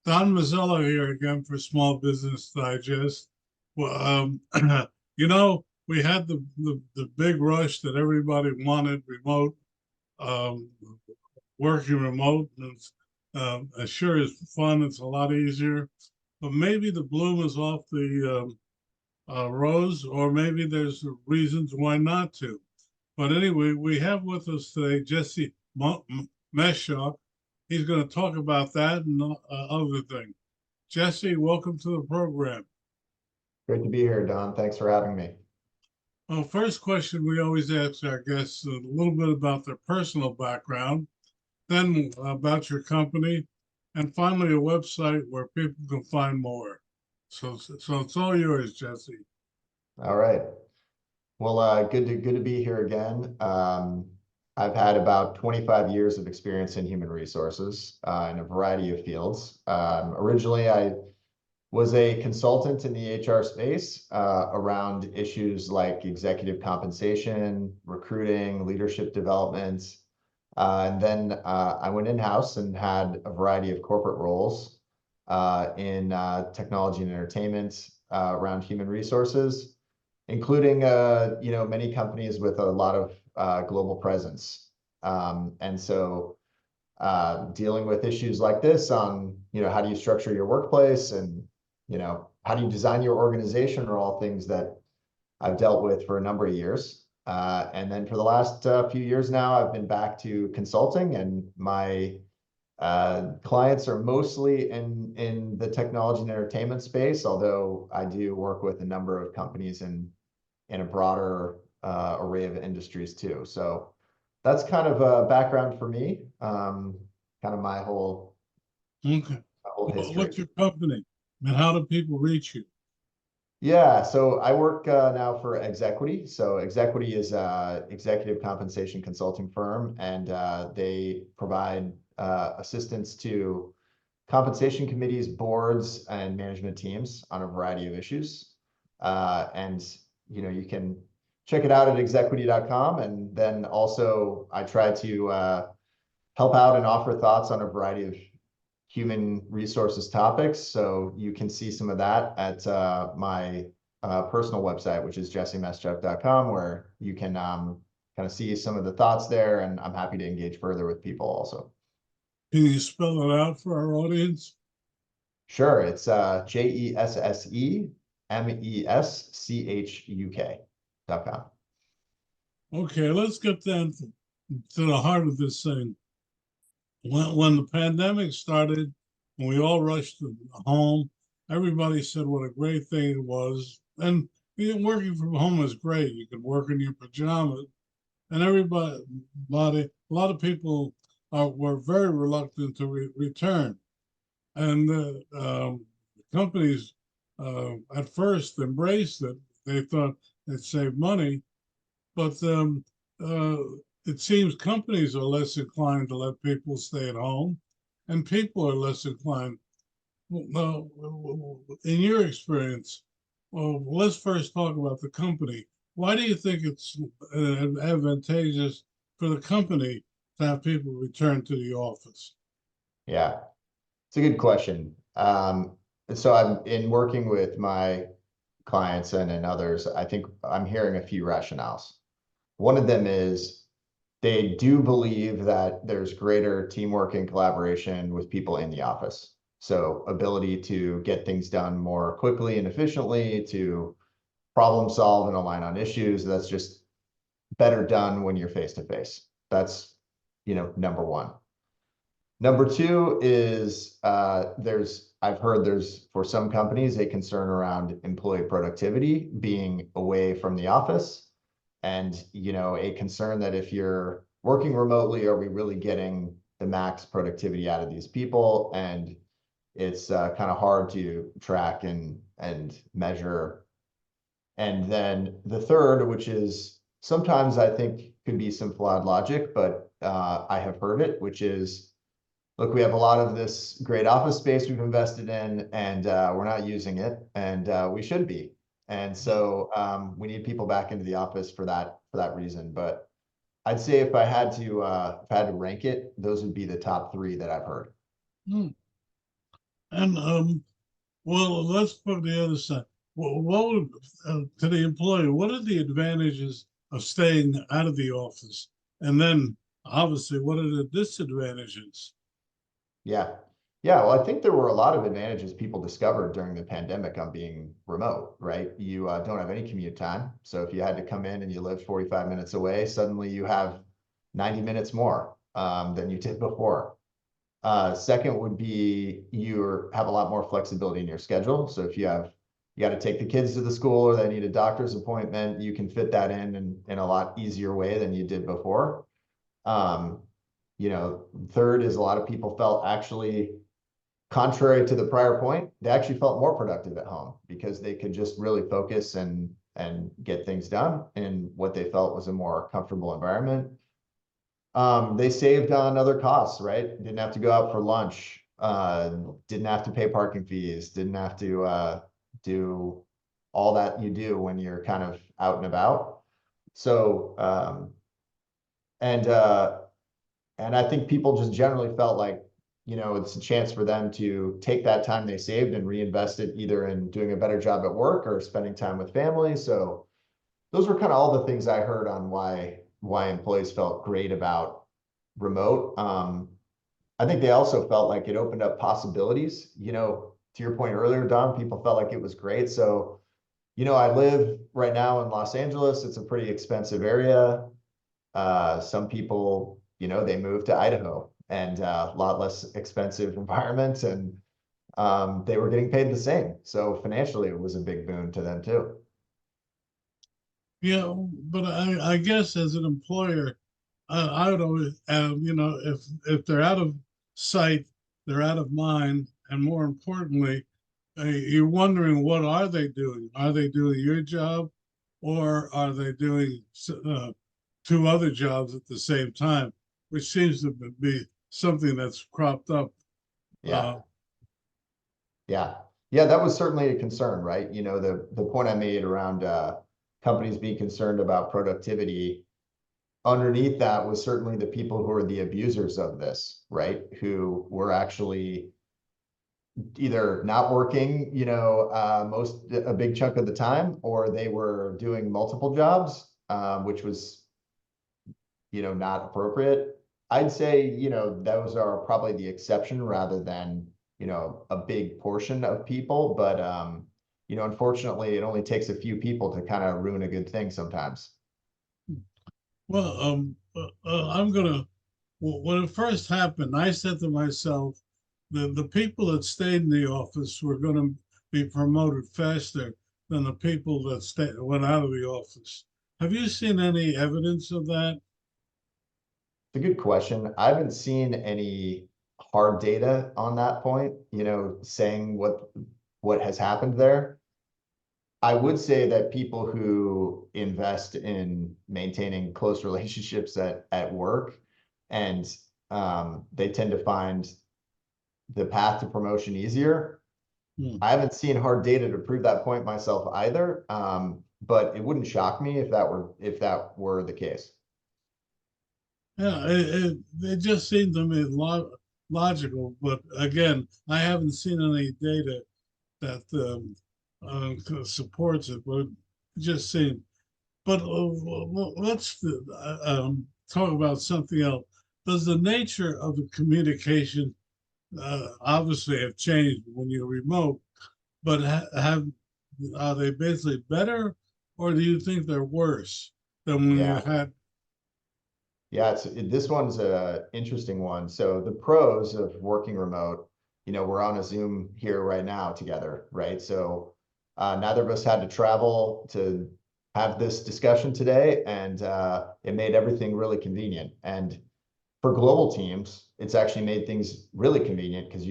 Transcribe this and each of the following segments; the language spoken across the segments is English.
Don Mazzella here again for Small Business Digest. Well, we had the big rush that everybody wanted remote, um, working remote. And it sure is fun. It's a lot easier, but maybe the bloom is off the rose, or maybe there's reasons why not to. But anyway, we have with us today Jesse Meschuk. He's going to talk about that and other things. Jesse, welcome to the program. Great to be here, Don. Thanks for having me. Well, first question we always ask our guests a little bit about their personal background, then about your company, and finally a website where people can find more. So it's all yours, Jesse. All right. Well, good to be here again. I've had about 25 years of experience in human resources in a variety of fields. Originally, I was a consultant in the HR space around issues like executive compensation, recruiting, leadership development. And then I went in-house and had a variety of corporate roles in technology and entertainment around human resources, including many companies with a lot of global presence. And so dealing with issues like this on, how do you structure your workplace and, how do you design your organization are all things that I've dealt with for a number of years. And then for the last few years now, I've been back to consulting, and my clients are mostly in the technology and entertainment space, although I do work with a number of companies in a broader array of industries too. So that's kind of a background for me, kind of my whole Okay. history. What's your company and how do people reach you? Yeah, so I work now for Exequity. So Exequity is a executive compensation consulting firm, and they provide assistance to compensation committees, boards, and management teams on a variety of issues. And you can check it out at exequity.com. And then also I try to help out and offer thoughts on a variety of human resources topics. So you can see some of that at my personal website, which is jessemeschuk.com, where you can kind of see some of the thoughts there. And I'm happy to engage further with people also. Can you spell it out for our audience? Sure. It's JESSEMESCHUK.com. Okay, let's get down to the heart of this thing. When the pandemic started, when we all rushed home, everybody said what a great thing it was. And working from home is great. You can work in your pajamas, and a lot of people were very reluctant to return. And companies at first embraced it. They thought they'd save money, but uh, it seems companies are less inclined to let people stay at home, and people are less inclined. In your experience, well, let's first talk about the company. Why do you think it's advantageous for the company to have people return to the office? Yeah, it's a good question. So I'm in working with my clients and others, I think I'm hearing a few rationales. One of them is they do believe that there's greater teamwork and collaboration with people in the office. So ability to get things done more quickly and efficiently, to problem solve and align on issues. That's just better done when you're face to face. That's, number one. Number two is I've heard there's, for some companies, a concern around employee productivity being away from the office. And, a concern that if you're working remotely, are we really getting the max productivity out of these people? And it's kind of hard to track and measure. And then the third, which is sometimes I think could be some flawed logic, but I have heard it, which is, look, we have a lot of this great office space we've invested in, and we're not using it, and we should be. And so we need people back into the office for that reason. But I'd say if I had to rank it, those would be the top three that I've heard. Hmm. And well, let's put the other side. What would to the employer? What are the advantages of staying out of the office? And then, obviously, what are the disadvantages? Yeah. Yeah. Well, I think there were a lot of advantages people discovered during the pandemic on being remote, right? You don't have any commute time. So if you had to come in and you live 45 minutes away, suddenly you have 90 minutes more than you did before. Second would be you have a lot more flexibility in your schedule. So if you got to take the kids to the school or they need a doctor's appointment, you can fit that in a lot easier way than you did before. Um, third is a lot of people felt actually, contrary to the prior point, they actually felt more productive at home because they could just really focus and get things done in what they felt was a more comfortable environment. They saved on other costs, right? Didn't have to go out for lunch, didn't have to pay parking fees, didn't have to do all that you do when you're kind of out and about. So, and uh, and I think people just generally felt like, it's a chance for them to take that time they saved and reinvest it either in doing a better job at work or spending time with family. So those were kind of all the things I heard on why employees felt great about remote. I think they also felt like it opened up possibilities. To your point earlier, Don, people felt like it was great. So, I live right now in Los Angeles. It's a pretty expensive area. Some people, they moved to Idaho and a lot less expensive environment, and they were getting paid the same. So financially, it was a big boon to them too. Yeah, but I guess as an employer, I would always, if they're out of sight, they're out of mind, and more importantly, you're wondering what are they doing? Are they doing your job, or are they doing two other jobs at the same time? Which seems to be something that's cropped up. Yeah. Uh, Yeah. Yeah, that was certainly a concern, right? The point I made around companies being concerned about productivity, underneath that was certainly the people who are the abusers of this, right? Who were actually either not working, a big chunk of the time, or they were doing multiple jobs, which was, not appropriate. I'd say, those are probably the exception rather than, a big portion of people. But, unfortunately, it only takes a few people to kind of ruin a good thing sometimes. well, I'm gonna. When it first happened, I said to myself, the people that stayed in the office were going to be promoted faster than the people that went out of the office. Have you seen any evidence of that? It's a good question. I haven't seen any hard data on that point, saying what has happened there. I would say that people who invest in maintaining close relationships at work, and they tend to find the path to promotion easier. Hmm. I haven't seen hard data to prove that point myself either, but it wouldn't shock me if that were the case. Yeah, it just seemed to me logical, but again, I haven't seen any data that supports it, but it just seemed. But let's talk about something else. Does the nature of the communication obviously have changed when you're remote, but have are they basically better, or do you think they're worse than when you Yeah. had? Yeah, this one's a interesting one. So the pros of working remote, we're on a Zoom here right now together, right? So neither of us had to travel to have this discussion today, and it made everything really convenient. And for global teams, it's actually made things really convenient because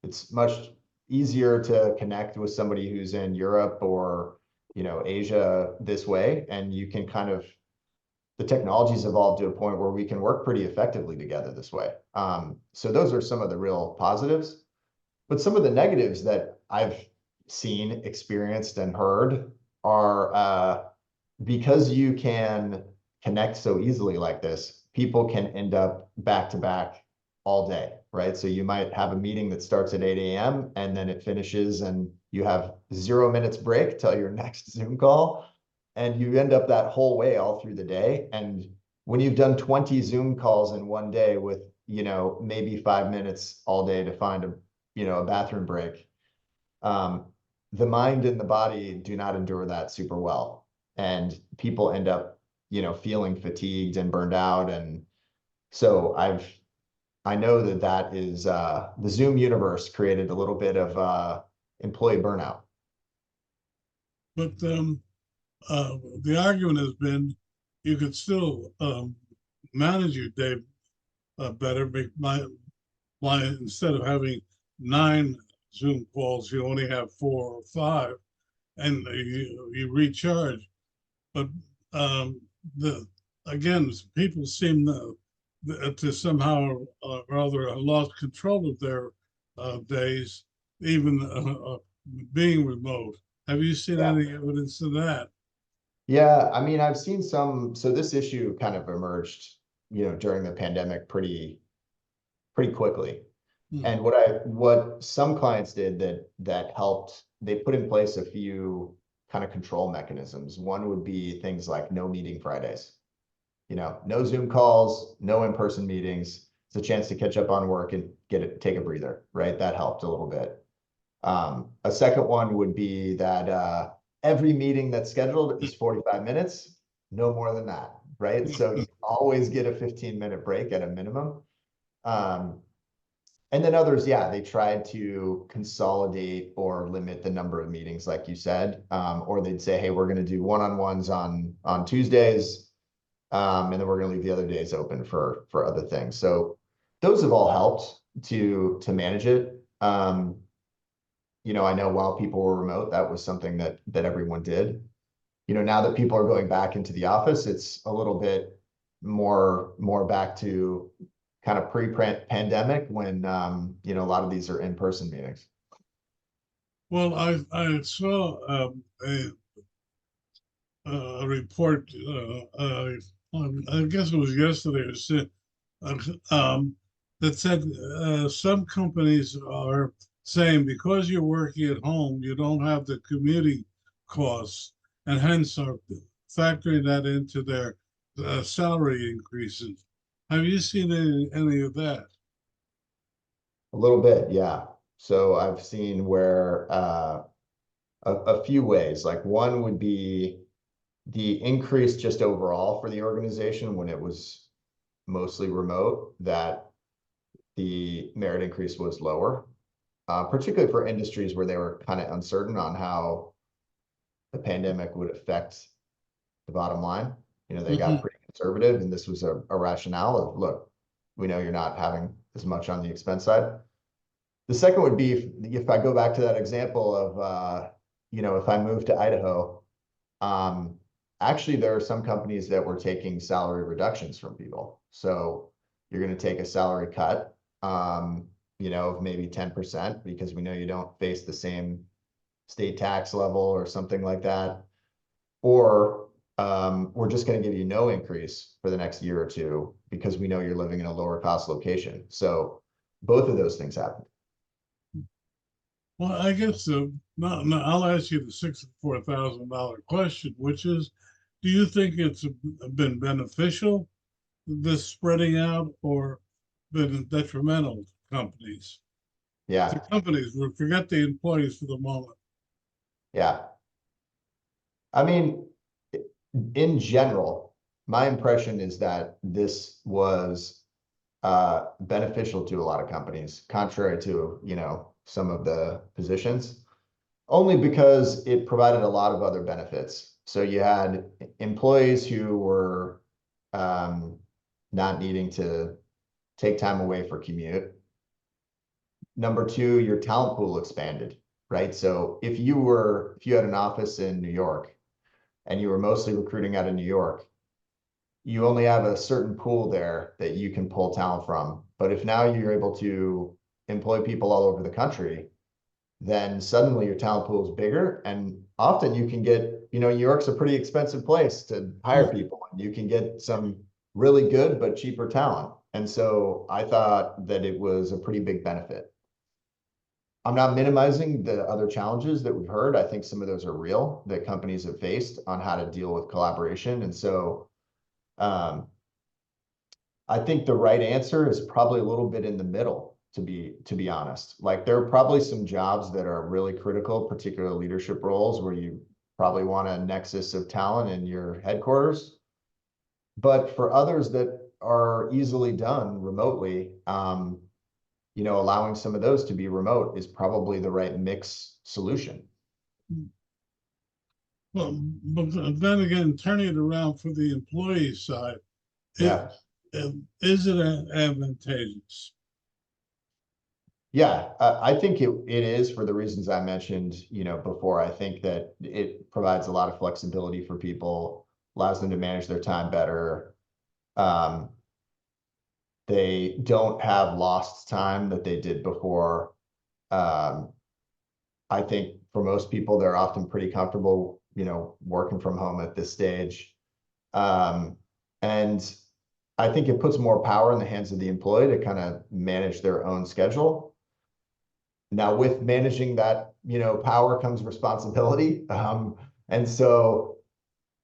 it's much easier to connect with somebody who's in Europe or, Asia this way, and you can kind of the technology's evolved to a point where we can work pretty effectively together this way. So those are some of the real positives. But some of the negatives that I've seen, experienced, and heard are because you can connect so easily like this, people can end up back to back all day, right? So you might have a meeting that starts at 8 a.m. and then it finishes and you have 0 minutes break till your next Zoom call. And you end up that whole way all through the day. And when you've done 20 Zoom calls in one day with, maybe 5 minutes all day to find a bathroom break, the mind and the body do not endure that super well. And people end up, feeling fatigued and burned out. And so I know that is the Zoom universe created a little bit of employee burnout. But the argument has been you could still manage your day better by instead of having 9 Zoom calls, you only have 4 or 5, and you recharge. But the again, people seem to somehow rather have lost control of their days, even being remote. Have you seen Yeah. any evidence of that? Yeah, I mean, I've seen so this issue kind of emerged, during the pandemic pretty quickly. Hmm. And what some clients did that helped, they put in place a few kind of control mechanisms. One would be things like no meeting Fridays, no Zoom calls, no in-person meetings. It's a chance to catch up on work and take a breather, right? That helped a little bit. A second one would be that every meeting that's scheduled is 45 minutes, no more than that, right? So you always get a 15-minute break at a minimum. And then others, yeah, they tried to consolidate or limit the number of meetings, like you said, or they'd say, hey, we're going to do one-on-ones on Tuesdays, and then we're going to leave the other days open for other things. So those have all helped to manage it. I know while people were remote, that was something that everyone did. Now that people are going back into the office, it's a little bit more back to kind of pre-pandemic when a lot of these are in-person meetings. Well, I saw a report. I guess it was yesterday. Uh, um, that said some companies are saying because you're working at home, you don't have the commuting costs, and hence are factoring that into their salary increases. Have you seen any of that? A little bit, yeah. So I've seen where a few ways, like one would be the increase just overall for the organization when it was mostly remote, that the merit increase was lower, particularly for industries where they were kind of uncertain on how the pandemic would affect the bottom line. They got Hmm. pretty conservative, and this was a rationale of, look, we know you're not having as much on the expense side. The second would be if I go back to that example of, if I move to Idaho, actually, there are some companies that were taking salary reductions from people. So you're going to take a salary cut, of maybe 10% because we know you don't face the same state tax level or something like that. Or we're just going to give you no increase for the next year or two because we know you're living in a lower cost location. So both of those things happen. Well, I guess no, I'll ask you the $64,000 question, which is, do you think it's been beneficial, this spreading out, or been detrimental to companies? To Yeah, companies, we forget the employees for the moment. yeah. I mean, in general, my impression is that this was beneficial to a lot of companies, contrary to, some of the positions, only because it provided a lot of other benefits. So you had employees who were um, not needing to take time away for commute. Number two, your talent pool expanded, right? So if you had an office in New York and you were mostly recruiting out of New York, you only have a certain pool there that you can pull talent from. But if now you're able to employ people all over the country, then suddenly your talent pool is bigger. And often you can get, New York's a pretty expensive place to hire Mm. people. And you can get some really good but cheaper talent. And so I thought that it was a pretty big benefit. I'm not minimizing the other challenges that we've heard. I think some of those are real that companies have faced on how to deal with collaboration. And so um, I think the right answer is probably a little bit in the middle, to be honest. Like there are probably some jobs that are really critical, particular leadership roles where you probably want a nexus of talent in your headquarters. But for others that are easily done remotely, allowing some of those to be remote is probably the right mix solution. Well, but then again, turning it around for the employee side, Yeah. is it advantageous? Yeah, I think it is for the reasons I mentioned, before. I think that it provides a lot of flexibility for people, allows them to manage their time better. Um, they don't have lost time that they did before. Um, I think for most people, they're often pretty comfortable, working from home at this stage. Um, and I think it puts more power in the hands of the employee to kind of manage their own schedule. Now, with managing that, power comes responsibility. And so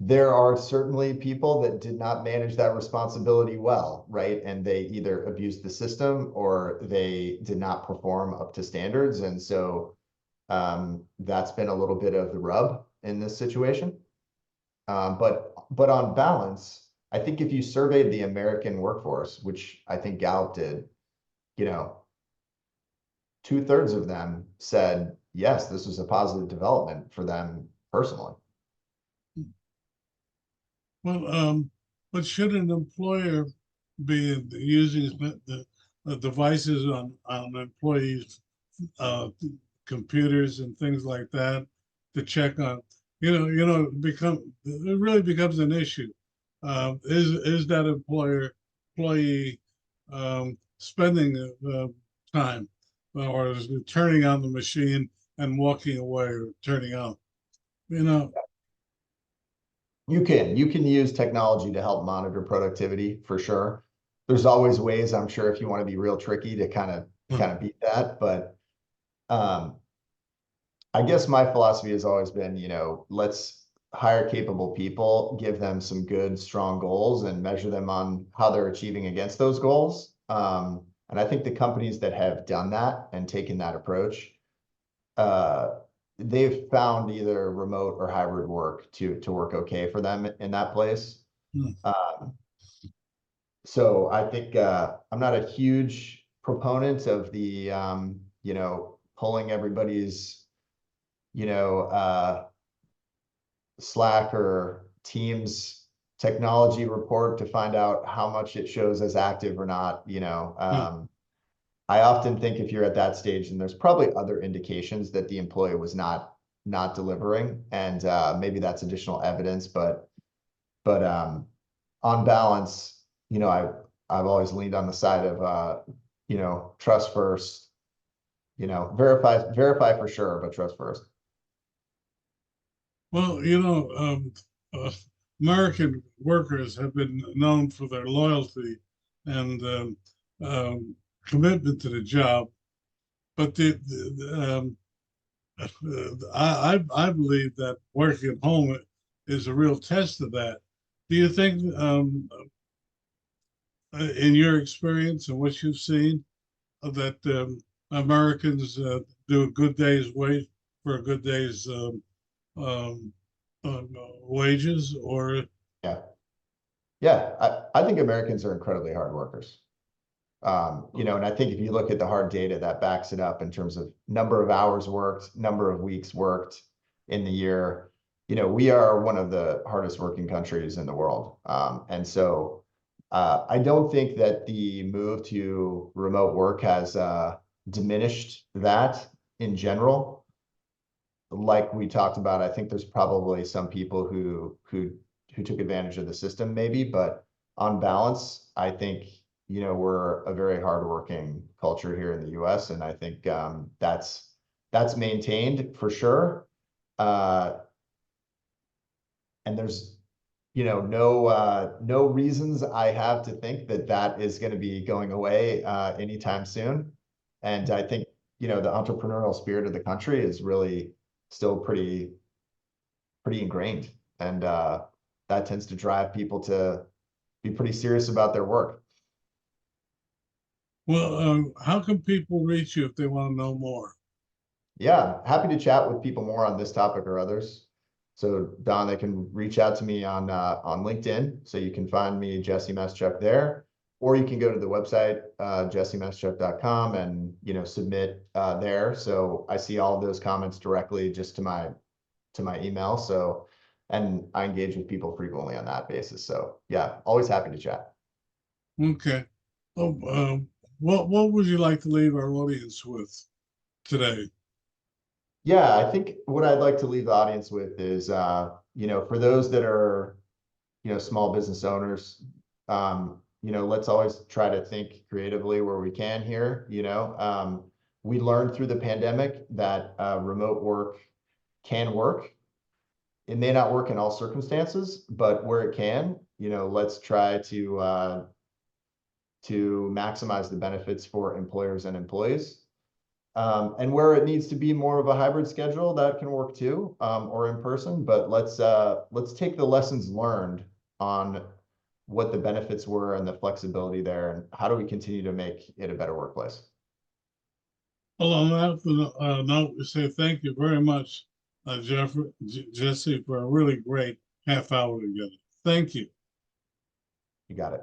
there are certainly people that did not manage that responsibility well, right? And they either abused the system or they did not perform up to standards. And so that's been a little bit of the rub in this situation. But on balance, I think if you surveyed the American workforce, which I think Gallup did, you know, 2/3 of them said, yes, this was a positive development for them personally. Well, but should an employer be using the devices on employees' computers and things like that to check on, it really becomes an issue. Is that employee spending time, or is it turning on the machine and walking away, or turning off? You know, You can use technology to help monitor productivity for sure. There's always ways, I'm sure, if you want to be real tricky to kind of beat that. But um, I guess my philosophy has always been, let's hire capable people, give them some good, strong goals, and measure them on how they're achieving against those goals. And I think the companies that have done that and taken that approach, uh, they've found either remote or hybrid work to work okay for them in that place. hmm. Um, so I think I'm not a huge proponent of the pulling everybody's you know Slack or Teams technology report to find out how much it shows as active or not. Hmm. I often think if you're at that stage, then there's probably other indications that the employee was not delivering, and maybe that's additional evidence. But on balance, I've always leaned on the side of trust first. Verify for sure, but trust first. Well, uh, American workers have been known for their loyalty and um, commitment to the job, but I believe that working at home is a real test of that. Do you think, in your experience and what you've seen, that Americans do a good day's wait for a good day's um, wages, or Yeah, yeah. I think Americans are incredily hard workers. And I think if you look at the hard data that backs it up in terms of number of hours worked, number of weeks worked in the year, we are one of the hardest working countries in the world. And so I don't think that the move to remote work has diminished that in general. Like we talked about, I think there's probably some people who took advantage of the system maybe, but on balance, I think we're a very hardworking culture here in the U.S., and I think that's maintained for sure. Uh, and no reasons I have to think that that is going to be going away anytime soon. And I think, the entrepreneurial spirit of the country is really still pretty ingrained. And that tends to drive people to be pretty serious about their work. Well, how can people reach you if they want to know more? Yeah, happy to chat with people more on this topic or others. So Don, they can reach out to me on LinkedIn. So you can find me, Jesse Meschuk, there, or you can go to the website, jessemeschuk.com, and submit there. So I see all of those comments directly just to my email. So, and I engage with people frequently on that basis. So yeah, always happy to chat. Okay. Oh, what would you like to leave our audience with today? Yeah, I think what I'd like to leave the audience with is, for those that are, small business owners, let's always try to think creatively where we can here. We learned through the pandemic that remote work can work. It may not work in all circumstances, but where it can, let's try to maximize the benefits for employers and employees. And where it needs to be more of a hybrid schedule, that can work too, or in person. But let's take the lessons learned on what the benefits were and the flexibility there, and how do we continue to make it a better workplace. Well, on that note, we say thank you very much, Jesse, for a really great half hour together. Thank you. You got it.